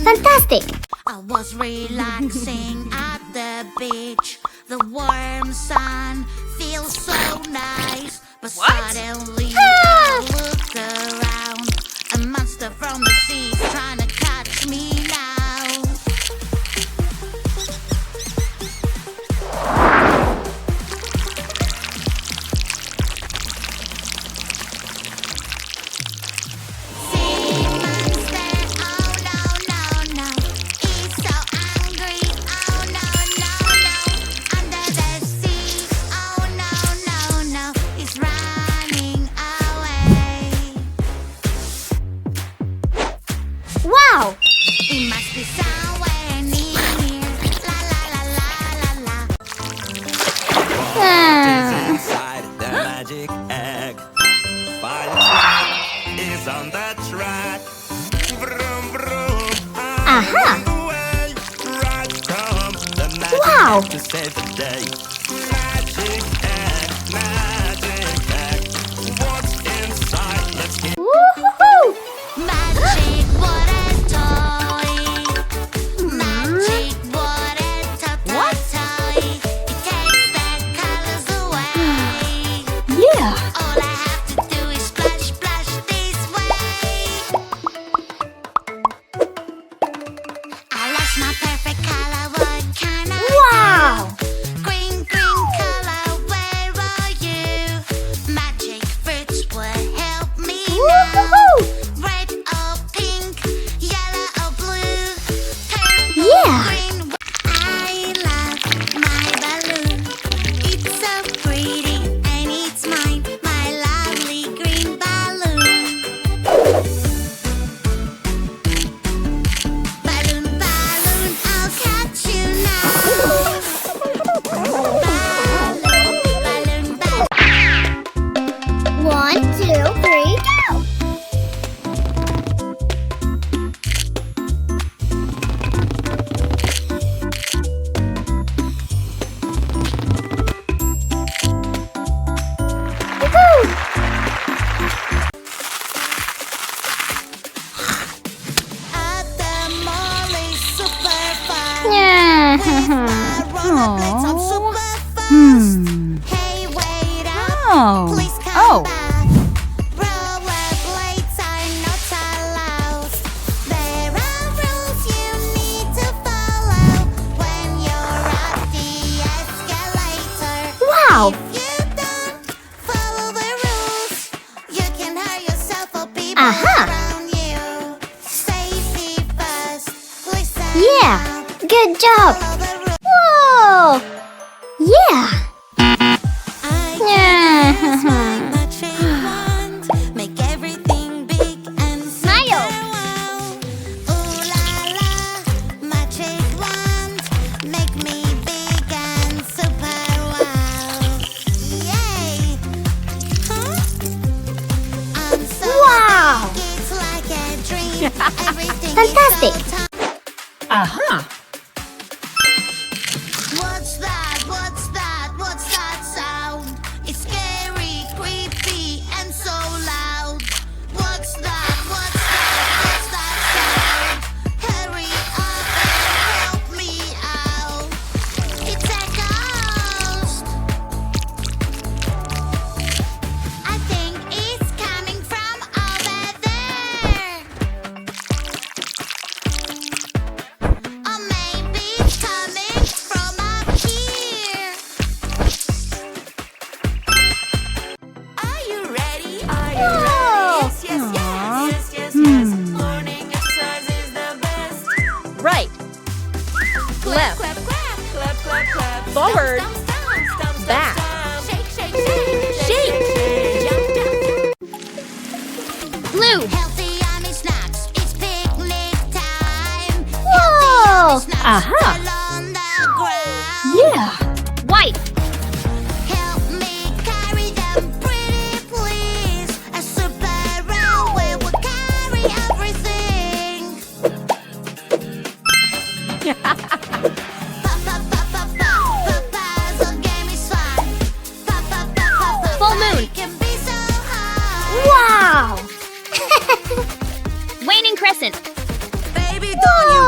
Fantastic! I was relaxing at the beach. The warm sun feels so nice. But suddenly I looked around. A monster from the sea trying to catch me now. Wow! It must be somewhere near. La la la la la la. Inside the magic egg. Fire truck is on the track. Vroom vroom. Aha! Away. Right from the magic Wow! egg to save the day. Magic egg, magic egg. What's inside? Let's get. Woohoo! Magic water toy. Magic water toy. It takes the colors away. Yeah! All I have to do is splash, splash this way. I lost my perfect color. What kind of Wow! green, green color? Where are you? Magic fruits will help me now. Woohoo! Red or pink, yellow or blue, purple, Yeah. green. I love my balloon. It's so pretty and it's mine, my lovely green balloon. Balloon, balloon, I'll catch you now. Balloon, balloon, balloon. 1, 2, 3, go! Woohoo! At the mall is super fun. Yeah. With my rollerblades, I'm super fast. Hey, wait up. Please come back. Rollerblades are not allowed. There are rules you need to follow when you're at the escalator. Wow! If you don't follow the rules, you can hurt yourself or people Aha. around you. Safety first. Listen Yeah! now. Good job! Follow the rules. Whoa! Yeah! I can use my magic wand, make everything big and Smile. super wow. Ooh la la, magic wand, make me big and super wow. Yay! Huh? I'm so Wow. big, it's like a dream. Everything Fantastic. is so tight. Aha! What's that? What's that? What's that sound? It's scary, creepy, and so loud. What's that? What's that? What's that sound? Hurry up and help me out. It's a ghost. I think it's coming from over there. Or maybe it's coming from up here. Are you ready? Are you Whoa. ready? Yes, yes, yes, yes, yes, yes. Morning exercise is the best. Right. Clap, Left. clap, clap, clap, clap, clap. Forward. Stomp, stomp, stomp, stomp, Back. stomp. Shake, shake, shake, Shake. Jump, jump, jump. Blue! Healthy, yummy snacks. It's picnic time. Whoa! Snacks Aha. all on the ground. Yeah. White! Help me carry them pretty please. A super railway will carry everything. Puzzle game is fun. Full moon. It can be so hard. Wow! Waning crescent! Baby, don't you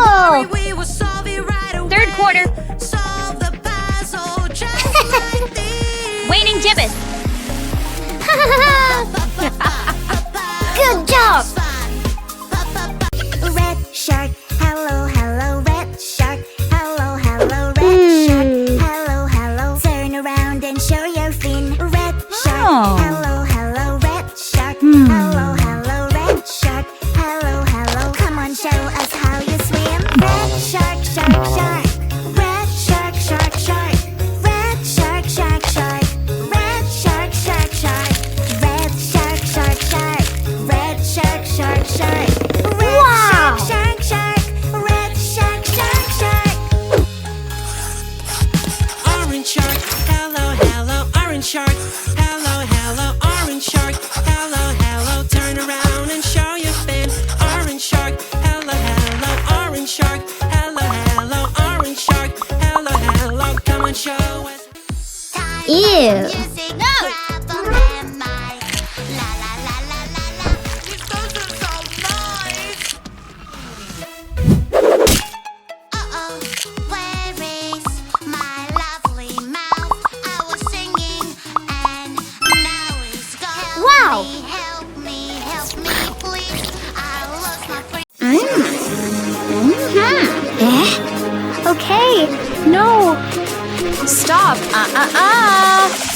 Music travel and my la la la la la la. This doesn't sound nice. Uh-oh, where is my lovely mouth? I was singing and now it's gone. Wow. Help me, please. I lost my free. Okay. No. Stop.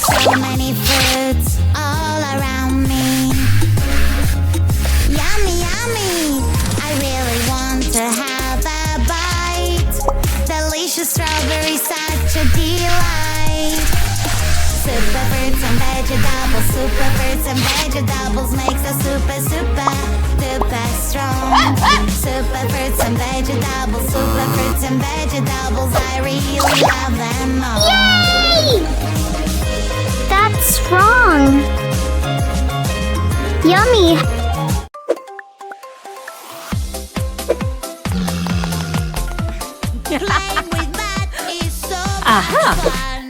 So many foods all around me. Yummy, yummy. I really want to have a bite. Delicious strawberry, such a delight. Super fruits and vegetables, super fruits and vegetables makes us super, super, duper strong. Super fruits and vegetables, super fruits and vegetables, I really love them all. Yay! That's wrong. Yummy. Playing with that is so Aha. much fun.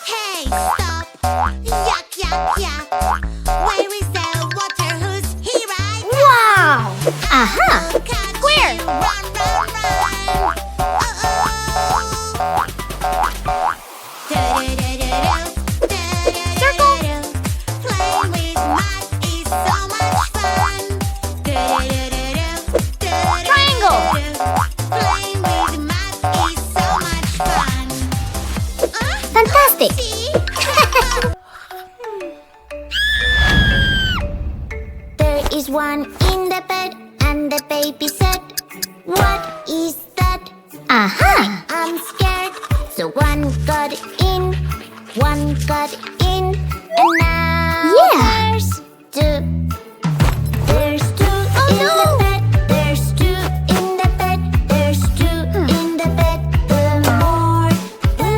Hey, stop. Yuck, yuck, yuck. Where is the water? Who's he right now? Wow. Aha. Catch Where? you. Run, run, run. Uh-oh. Circle. Playing with math is so much fun. Triangle. Playing with math is so much fun. Fantastic. See? There is one in the bed, and the baby said, "What is that? Aha. I'm scared." So one got in, and now Yeah. there's two. There's two in the bed. There's two in the bed. There's two in the bed. The more, the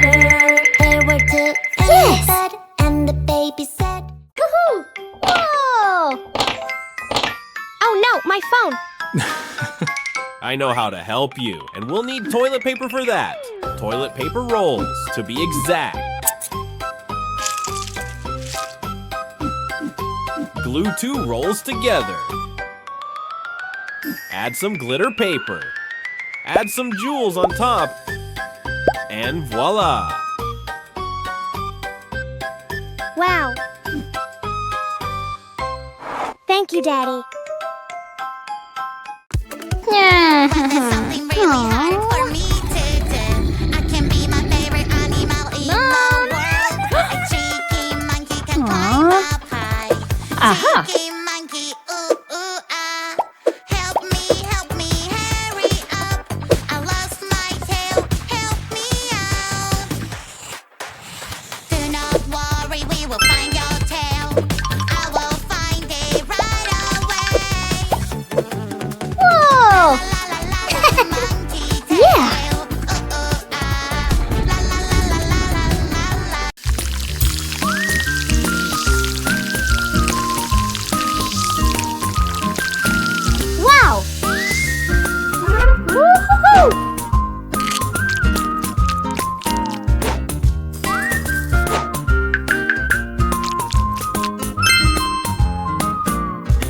better. There were two in Yes. the bed, and the baby said, Woohoo. Whoa. Oh no, my phone. I know how to help you, and we'll need toilet paper for that. Toilet paper rolls, to be exact. Glue 2 rolls together. Add some glitter paper. Add some jewels on top. And voila! Wow. Thank you, Daddy. There's something really hard for me to do. I can be my favorite animal in the world. A cheeky monkey can climb up high. Aha. Cheeky monkey, ooh, ooh, ah. Help me, hurry up. I lost my tail, help me out. Do not worry, we will find your tail. I will find it right away. Whoa. La la la la, monkey tail. Yeah. Ooh, ooh, ah. La la la la la la la la. Wow. Woohoo.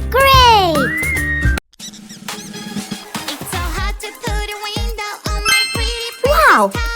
Great. It's so hard to put a window on my pretty Wow. house.